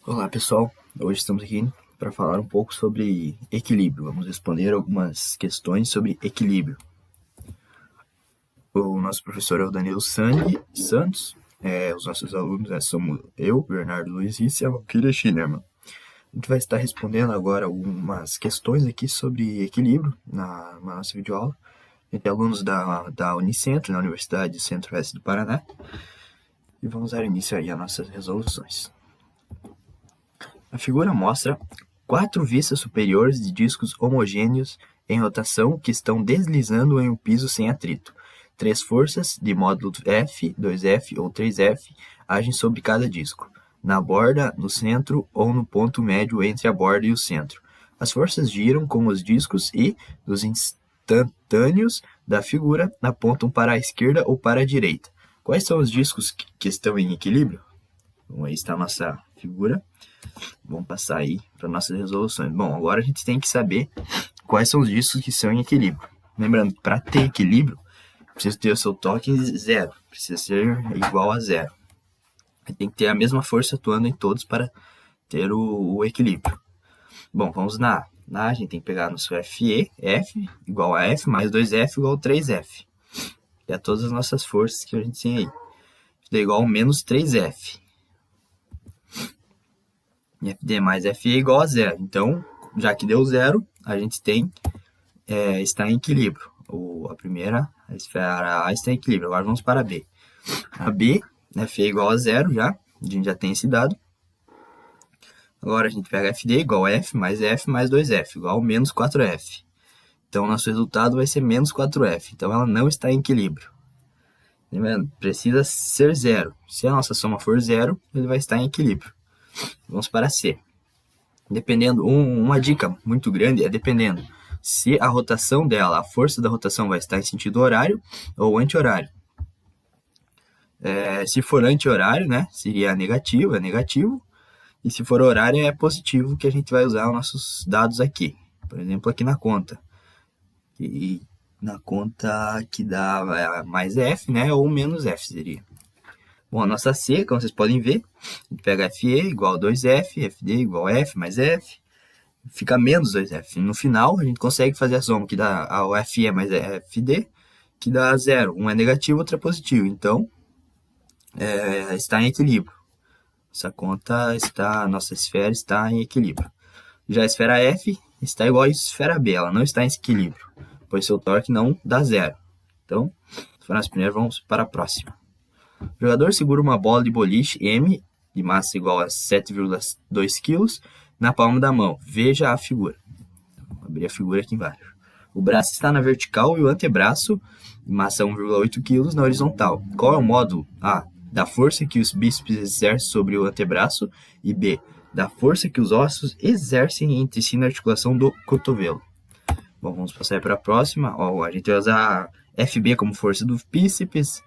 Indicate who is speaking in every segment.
Speaker 1: Olá pessoal, hoje estamos aqui para falar um pouco sobre equilíbrio. Vamos responder algumas questões sobre equilíbrio. O nosso professor é o Danilo Santos, os nossos alunos somos eu, Bernardo Luiz e a Valkyria Schillerman. A gente vai estar respondendo agora algumas questões aqui sobre equilíbrio na nossa videoaula. A gente é alunos da Unicentro, na Universidade Centro-Oeste do Paraná, e vamos dar início aí às nossas resoluções. A figura mostra 4 vistas superiores de discos homogêneos em rotação que estão deslizando em um piso sem atrito. 3 forças de módulo F, 2F ou 3F agem sobre cada disco, na borda, no centro ou no ponto médio entre a borda e o centro. As forças giram com os discos e, dos instantâneos da figura, apontam para a esquerda ou para a direita. Quais são os discos que estão em equilíbrio? Bom, aí está a nossa figura. Vamos passar aí para nossas resoluções. Bom, agora a gente tem que saber quais são os discos que são em equilíbrio. Lembrando que para ter equilíbrio, precisa ter o seu torque em zero. Precisa ser igual a zero. Tem que ter a mesma força atuando em todos para ter o equilíbrio. Bom, vamos na a gente tem que pegar nosso FE, F igual a F mais 2F igual a 3F. Que é todas as nossas forças que a gente tem aí. Isso é igual a menos 3F. FD mais FE é igual a zero. Então, já que deu zero, a gente tem está em equilíbrio. A primeira, a esfera A está em equilíbrio. Agora vamos para a B. A B, FE é igual a zero já. A gente já tem esse dado. Agora a gente pega FD igual a F mais 2F, igual a menos 4F. Então, nosso resultado vai ser menos 4F. Então, ela não está em equilíbrio. Lembrando, precisa ser zero. Se a nossa soma for zero, ele vai estar em equilíbrio. Vamos para C. Dependendo, uma dica muito grande é dependendo se a rotação dela, a força da rotação vai estar em sentido horário ou anti-horário. Se for anti-horário, né, seria negativo, é negativo. E se for horário, é positivo, que a gente vai usar os nossos dados aqui. Por exemplo, aqui na conta. E na conta que dá mais F, né, ou menos F seria. Bom, a nossa C, como vocês podem ver, a gente pega FE igual a 2F, FD igual a F mais F, fica menos 2F. No final, a gente consegue fazer a soma que dá o FE mais FD, que dá zero. Um é negativo, outro é positivo. Então, está em equilíbrio. Essa conta a nossa esfera está em equilíbrio. Já a esfera F está igual a esfera B, ela não está em equilíbrio, pois seu torque não dá zero. Então, se for nós primeiro, vamos para a próxima. O jogador segura uma bola de boliche M, de massa igual a 7,2 kg, na palma da mão. Veja a figura. Vou abrir a figura aqui embaixo. O braço está na vertical e o antebraço, de massa 1,8 kg, na horizontal. Qual é o módulo? A. Da força que os bíceps exercem sobre o antebraço. E B. Da força que os ossos exercem entre si na articulação do cotovelo. Bom, vamos passar para a próxima. A gente vai usar FB como força do bíceps,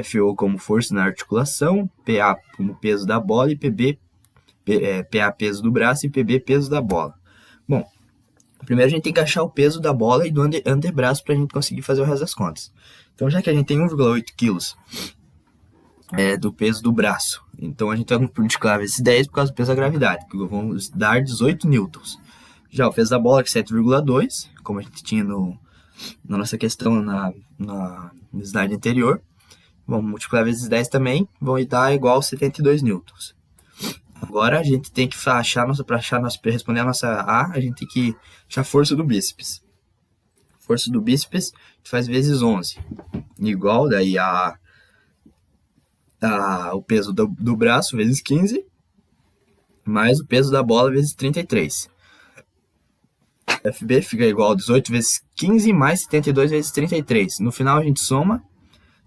Speaker 1: FO como força na articulação, PA como peso da bola e PA peso do braço e PB peso da bola. Bom, primeiro a gente tem que achar o peso da bola e do antebraço para a gente conseguir fazer o resto das contas. Então, já que a gente tem 1,8 kg do peso do braço, então a gente vai multiplicar vezes 10 por causa do peso da gravidade, que vamos dar 18 newtons. Já o peso da bola, que é 7,2, como a gente tinha na nossa questão na slide anterior, vamos multiplicar vezes 10 também, vão dar igual a 72 newtons. Agora a gente tem que achar, para responder a nossa A, a gente tem que achar a força do bíceps. Força do bíceps a gente faz vezes 11, igual daí o peso do braço vezes 15, mais o peso da bola vezes 33. FB fica igual a 18 vezes 15 mais 72 vezes 33. No final a gente soma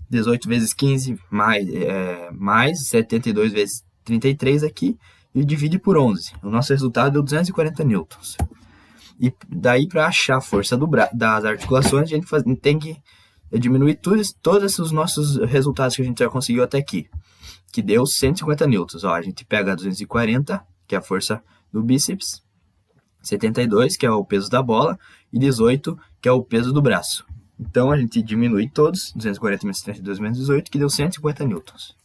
Speaker 1: 18 vezes 15 mais 72 vezes 33 aqui e divide por 11. O nosso resultado deu 240 newtons. E daí, para achar a força das articulações, a gente tem que diminuir todos os nossos resultados que a gente já conseguiu até aqui, que deu 150 newtons. A gente pega 240, que é a força do bíceps, 72, que é o peso da bola, e 18, que é o peso do braço. Então, a gente diminui todos, 240 menos 32 menos 18, que deu 150 newtons.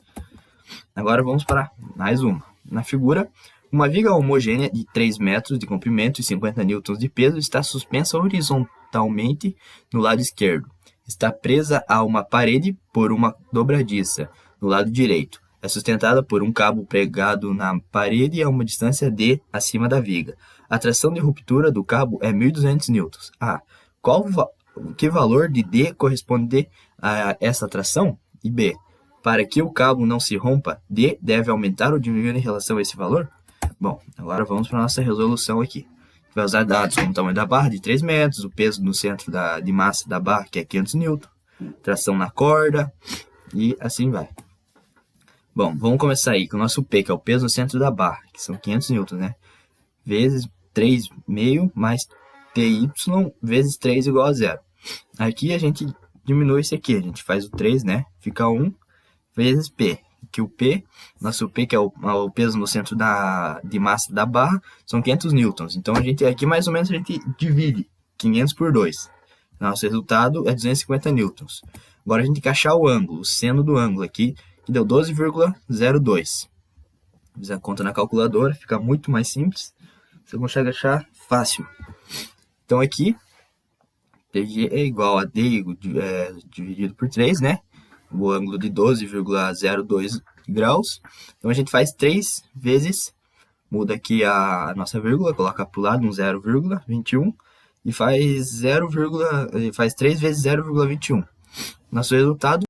Speaker 1: Agora vamos para mais uma. Na figura, Uma viga homogênea de 3 metros de comprimento e 50 newtons de peso está suspensa horizontalmente no lado esquerdo. Está presa a uma parede por uma dobradiça no lado direito. É sustentada por um cabo pregado na parede a uma distância d acima da viga. A tração de ruptura do cabo é 1.200 newtons. Que valor de d corresponde a essa tração? E b, para que o cabo não se rompa, d deve aumentar ou diminuir em relação a esse valor? Bom, agora vamos para a nossa resolução aqui. Vai usar dados como o tamanho da barra, de 3 metros, o peso no centro de massa da barra, que é 500 N, tração na corda, e assim vai. Bom, vamos começar aí com o nosso P, que é o peso no centro da barra, que são 500 N, né? Vezes 3,5 mais TY vezes 3 igual a 0. Aqui a gente diminui isso aqui, a gente faz o 3, né? Fica 1 vezes P. Que o P, nosso P, que é o peso no centro de massa da barra, são 500 newtons. Então, aqui mais ou menos a gente divide 500 por 2. Nosso resultado é 250 newtons. Agora a gente tem que achar o ângulo, o seno do ângulo aqui, que deu 12,02. Fiz a conta na calculadora, fica muito mais simples. Você consegue achar fácil. Então aqui, PG é igual a D dividido por 3, né? O ângulo de 12,02 graus. Então a gente faz 3 vezes, muda aqui a nossa vírgula, coloca para o lado um 0,21 e faz 3 vezes 0,21. Nosso resultado,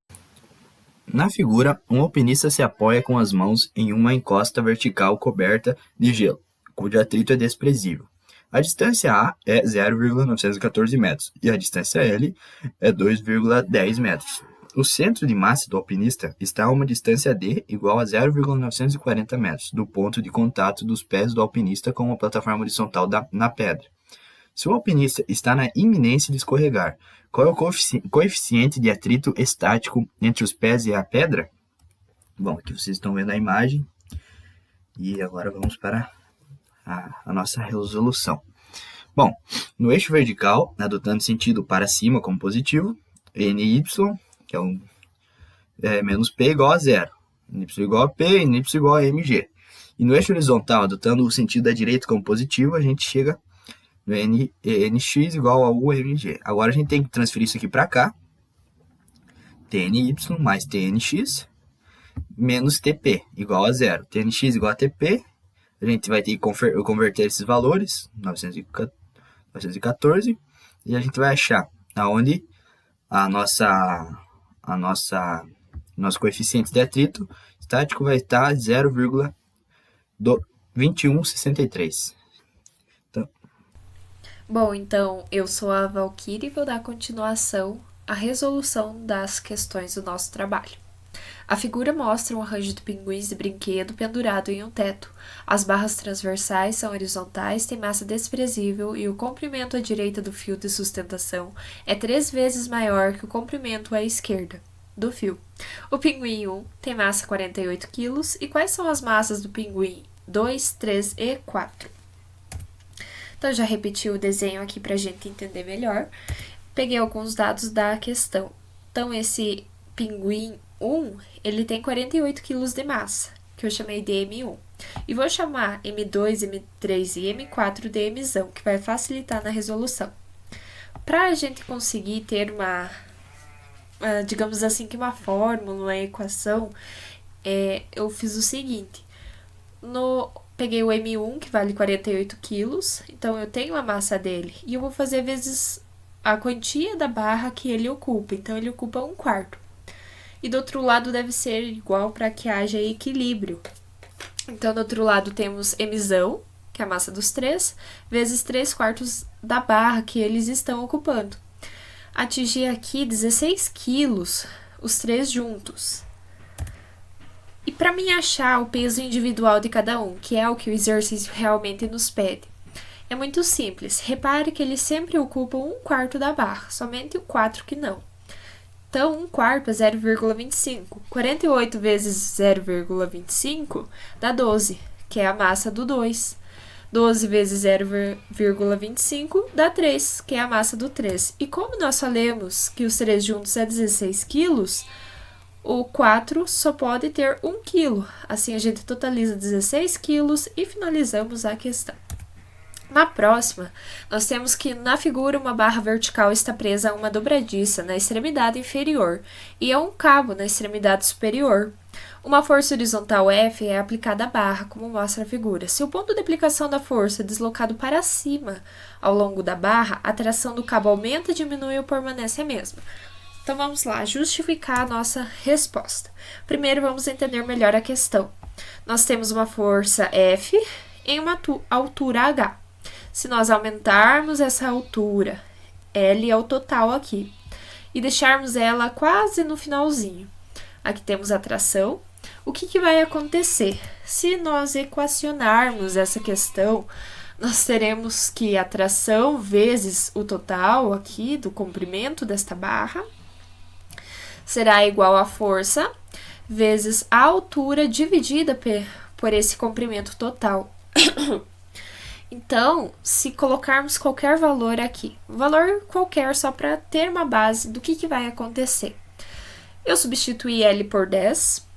Speaker 1: na figura, um alpinista se apoia com as mãos em uma encosta vertical coberta de gelo, cujo atrito é desprezível. A distância A é 0,914 metros e a distância L é 2,10 metros. O centro de massa do alpinista está a uma distância d igual a 0,940 metros do ponto de contato dos pés do alpinista com a plataforma horizontal na pedra. Se o alpinista está na iminência de escorregar, qual é o coeficiente de atrito estático entre os pés e a pedra? Bom, aqui vocês estão vendo a imagem e agora vamos para a nossa resolução. Bom, no eixo vertical, adotando sentido para cima como positivo, NY, que é menos P igual a 0. NY igual a P, NY igual a MG. E no eixo horizontal, adotando o sentido da direita como positivo, a gente chega no NX igual a UMG. Agora a gente tem que transferir isso aqui para cá. TNY mais TNX menos TP igual a 0. TNX igual a TP. A gente vai ter que converter esses valores, 914, e a gente vai achar aonde nosso coeficiente de atrito estático vai estar 0,2163.
Speaker 2: Bom, então eu sou a Valkyrie e vou dar continuação à resolução das questões do nosso trabalho. A figura mostra um arranjo de pinguins de brinquedo pendurado em um teto. As barras transversais são horizontais, têm massa desprezível e o comprimento à direita do fio de sustentação é 3 vezes maior que o comprimento à esquerda do fio. O pinguim 1 tem massa 48 kg. E quais são as massas do pinguim 2, 3 e 4? Então, já repeti o desenho aqui para a gente entender melhor. Peguei alguns dados da questão. Então, esse pinguim 1, ele tem 48 kg de massa, que eu chamei de M1. E vou chamar M2, M3 e M4 de Mzão, que vai facilitar na resolução. Para a gente conseguir ter digamos assim, que uma fórmula, uma equação, eu fiz o seguinte. Peguei o M1, que vale 48 kg, então eu tenho a massa dele, e eu vou fazer vezes a quantia da barra que ele ocupa, então ele ocupa 1/4. E do outro lado deve ser igual para que haja equilíbrio. Então, do outro lado temos Mzão, que é a massa dos 3, vezes 3/4 da barra que eles estão ocupando. Atingir aqui 16 quilos, os 3 juntos. E para mim achar o peso individual de cada um, que é o que o exercício realmente nos pede, é muito simples. Repare que eles sempre ocupam 1/4 da barra, somente o 4 que não. Então, 1/4 é 0,25. 48 vezes 0,25 dá 12, que é a massa do 2. 12 vezes 0,25 dá 3, que é a massa do 3. E como nós falamos que os 3 juntos é 16 quilos, O 4 só pode ter 1 quilo. Assim a gente totaliza 16 quilos e finalizamos a questão. Na próxima, nós temos que na figura uma barra vertical está presa a uma dobradiça na extremidade inferior e a um cabo na extremidade superior. Uma força horizontal F é aplicada à barra, como mostra a figura. Se o ponto de aplicação da força é deslocado para cima ao longo da barra, a tração do cabo aumenta, diminui ou permanece a mesma. Então vamos lá, justificar a nossa resposta. Primeiro vamos entender melhor a questão. Nós temos uma força F em uma altura H. Se nós aumentarmos essa altura, L é o total aqui, e deixarmos ela quase no finalzinho, aqui temos a tração, o que vai acontecer? Se nós equacionarmos essa questão, nós teremos que a tração vezes o total aqui do comprimento desta barra será igual à força vezes a altura dividida por esse comprimento total. Então, se colocarmos qualquer valor aqui, um valor qualquer só para ter uma base do que vai acontecer. Eu substituí L por 10,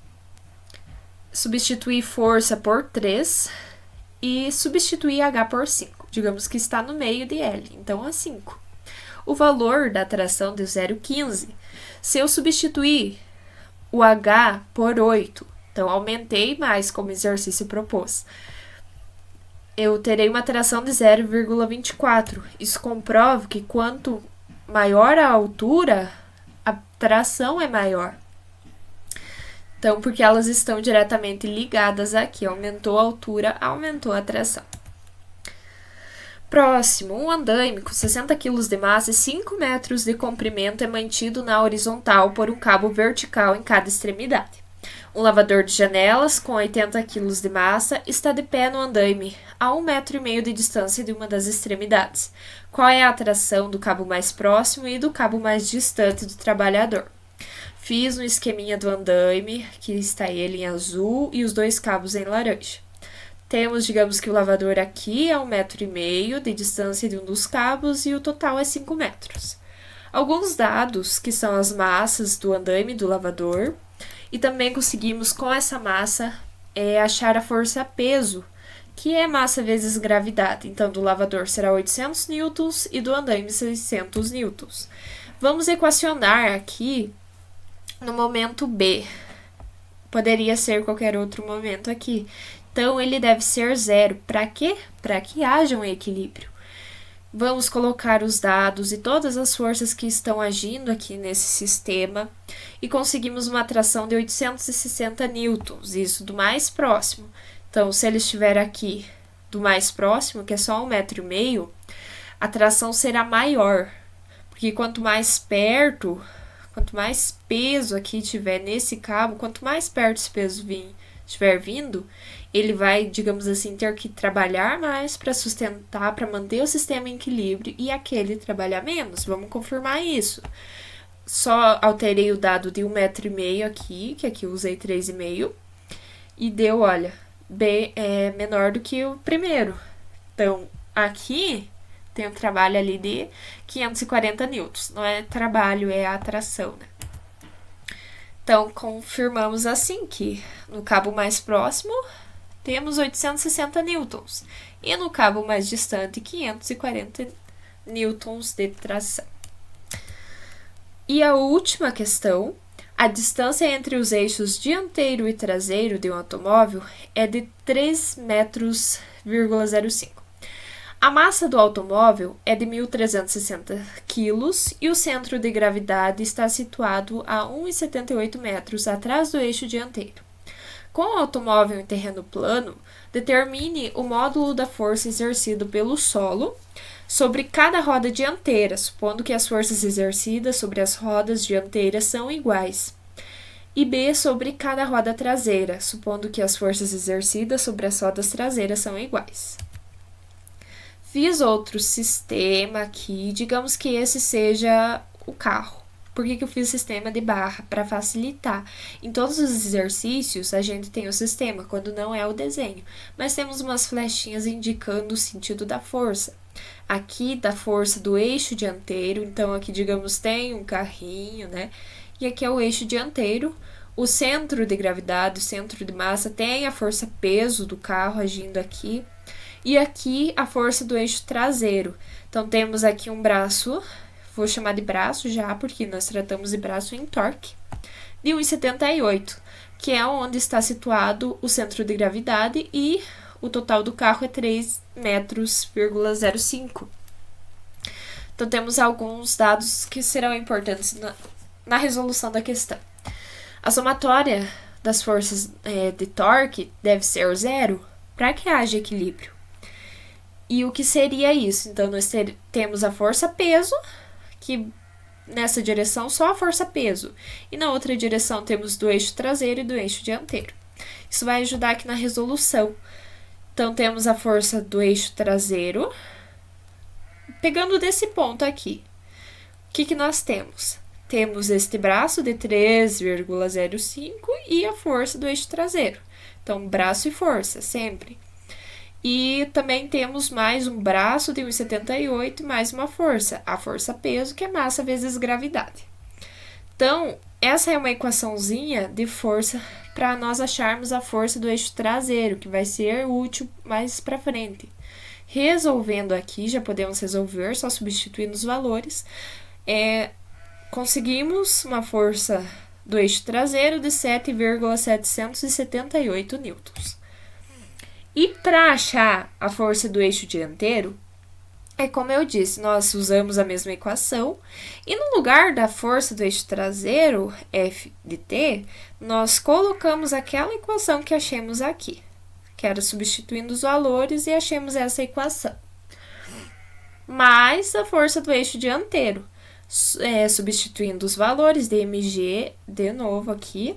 Speaker 2: substituí força por 3 e substituí H por 5. Digamos que está no meio de L, então é 5. O valor da tração deu 0,15. Se eu substituir o H por 8, então aumentei mais como o exercício propôs, eu terei uma tração de 0,24. Isso comprova que quanto maior a altura, a tração é maior. Então, porque elas estão diretamente ligadas aqui. Aumentou a altura, aumentou a tração. Próximo, um andaime com 60 kg de massa e 5 metros de comprimento é mantido na horizontal por um cabo vertical em cada extremidade. Um lavador de janelas com 80 kg de massa está de pé no andaime, a 1,5 m de distância de uma das extremidades. Qual é a tração do cabo mais próximo e do cabo mais distante do trabalhador? Fiz um esqueminha do andaime, que está ele em azul e os dois cabos em laranja. Temos, digamos que o lavador aqui é 1,5 m de distância de um dos cabos e o total é 5 metros. Alguns dados, que são as massas do andaime do lavador, e também conseguimos com essa massa achar a força-peso, que é massa vezes gravidade. Então, do lavador será 800 newtons e do andaime 600 newtons. Vamos equacionar aqui no momento B. Poderia ser qualquer outro momento aqui. Então, ele deve ser zero. Para quê? Para que haja um equilíbrio. Vamos colocar os dados e todas as forças que estão agindo aqui nesse sistema e conseguimos uma tração de 860 newtons, isso do mais próximo. Então, se ele estiver aqui do mais próximo, que é só 1,5 m, a tração será maior, porque quanto mais perto, quanto mais peso aqui tiver nesse cabo, quanto mais perto esse peso estiver vindo, ele vai, digamos assim, ter que trabalhar mais para sustentar, para manter o sistema em equilíbrio e aquele trabalhar menos. Vamos confirmar isso. Só alterei o dado de 1,5 m aqui, que aqui eu usei 3,5, e deu, olha, B é menor do que o primeiro. Então, aqui tem um trabalho ali de 540 newtons. Não é trabalho, é a atração, né? Então, confirmamos assim que no cabo mais próximo temos 860 newtons e no cabo mais distante 540 newtons de tração. E a última questão, a distância entre os eixos dianteiro e traseiro de um automóvel é de 3,05 metros. A massa do automóvel é de 1.360 quilos e o centro de gravidade está situado a 1,78 metros atrás do eixo dianteiro. Com o automóvel em terreno plano, determine o módulo da força exercida pelo solo sobre cada roda dianteira, supondo que as forças exercidas sobre as rodas dianteiras são iguais, e B sobre cada roda traseira, supondo que as forças exercidas sobre as rodas traseiras são iguais. Fiz outro sistema aqui, digamos que esse seja o carro. Por que eu fiz o sistema de barra? Para facilitar. Em todos os exercícios, a gente tem o sistema, quando não é o desenho. Mas temos umas flechinhas indicando o sentido da força. Aqui, da força do eixo dianteiro. Então, aqui, digamos, tem um carrinho, né? E aqui é o eixo dianteiro O centro de gravidade, o centro de massa, tem a força-peso do carro agindo aqui. E aqui a força do eixo traseiro. Então, temos aqui um braço, vou chamar de braço já, porque nós tratamos de braço em torque, de 1,78, que é onde está situado o centro de gravidade, e o total do carro é 3,05 metros. Então, temos alguns dados que serão importantes na resolução da questão. A somatória das forças de torque deve ser o zero para que haja equilíbrio. E o que seria isso? Então, nós temos a força-peso, que nessa direção só a força-peso, e na outra direção temos do eixo traseiro e do eixo dianteiro. Isso vai ajudar aqui na resolução. Então, temos a força do eixo traseiro, pegando desse ponto aqui. O que nós temos? Temos este braço de 3,05 e a força do eixo traseiro. Então, braço e força, sempre. E também temos mais um braço de 1,78 e mais uma força, a força-peso, que é massa vezes gravidade. Então, essa é uma equaçãozinha de força para nós acharmos a força do eixo traseiro, que vai ser útil mais para frente. Resolvendo aqui, já podemos resolver, só substituindo os valores, conseguimos uma força do eixo traseiro de 7,778 newtons. E para achar a força do eixo dianteiro, como eu disse, nós usamos a mesma equação, e no lugar da força do eixo traseiro, F de t, nós colocamos aquela equação que achamos aqui, que era substituindo os valores, e achamos essa equação. Mais a força do eixo dianteiro, substituindo os valores de mg, de novo aqui,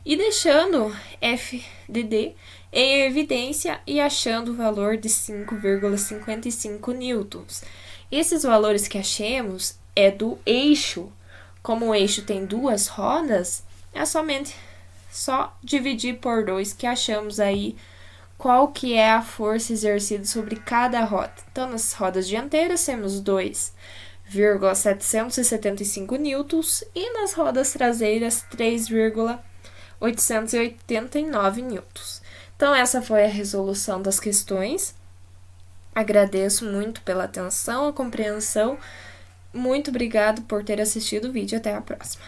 Speaker 2: e deixando F de d em evidência e achando o valor de 5,55 newtons. Esses valores que achamos é do eixo. Como o eixo tem duas rodas, é só dividir por 2 que achamos aí qual que é a força exercida sobre cada roda. Então, nas rodas dianteiras temos 2,775 newtons e nas rodas traseiras 3,889 newtons. Então, essa foi a resolução das questões. Agradeço muito pela atenção, a compreensão. Muito obrigado por ter assistido o vídeo. Até a próxima.